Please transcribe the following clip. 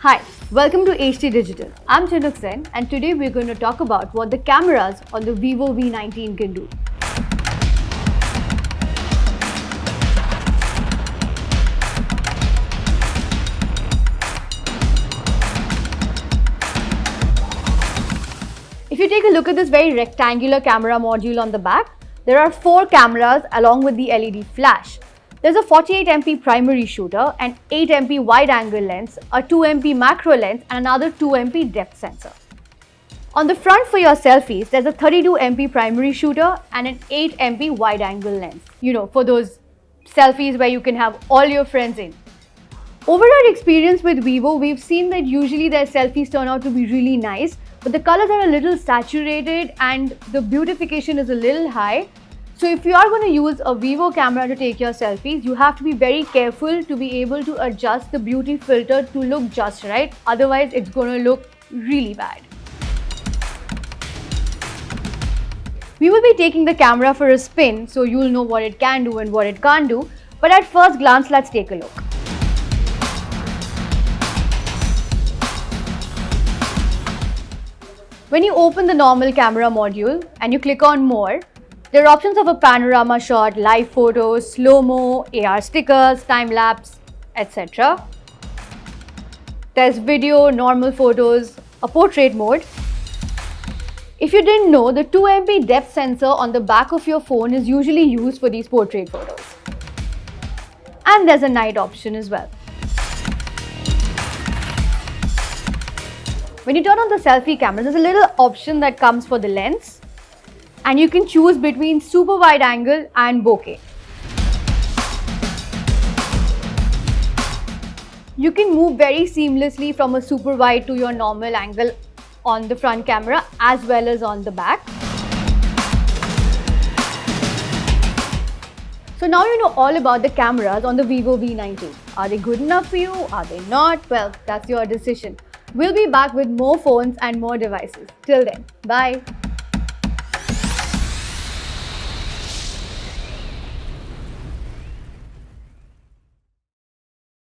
Hi, welcome to HT Digital. I'm Chinuk Sen and today we're going to talk about what the cameras on the Vivo V19 can do. If you take a look at this very rectangular camera module on the back, there are 4 cameras along with the LED flash. There's a 48MP primary shooter, an 8MP wide-angle lens, a 2MP macro lens and another 2MP depth sensor. On the front for your selfies, there's a 32MP primary shooter and an 8MP wide-angle lens. For those selfies where you can have all your friends in. Over our experience with Vivo, we've seen that usually their selfies turn out to be really nice, but the colors are a little saturated and the beautification is a little high. So if you are going to use a Vivo camera to take your selfies, you have to be very careful to be able to adjust the beauty filter to look just right. Otherwise, it's going to look really bad. We will be taking the camera for a spin, so you'll know what it can do and what it can't do. But at first glance, let's take a look. When you open the normal camera module and you click on More, there are options of a panorama shot, live photos, slow-mo, AR stickers, time-lapse, etc. There's video, normal photos, a portrait mode. If you didn't know, the 2MP depth sensor on the back of your phone is usually used for these portrait photos. And there's a night option as well. When you turn on the selfie camera, there's a little option that comes for the lens. And you can choose between super wide angle and bokeh. You can move very seamlessly from a super wide to your normal angle on the front camera as well as on the back. So now you know all about the cameras on the Vivo V19. Are they good enough for you? Are they not? Well, that's your decision. We'll be back with more phones and more devices. Till then, bye.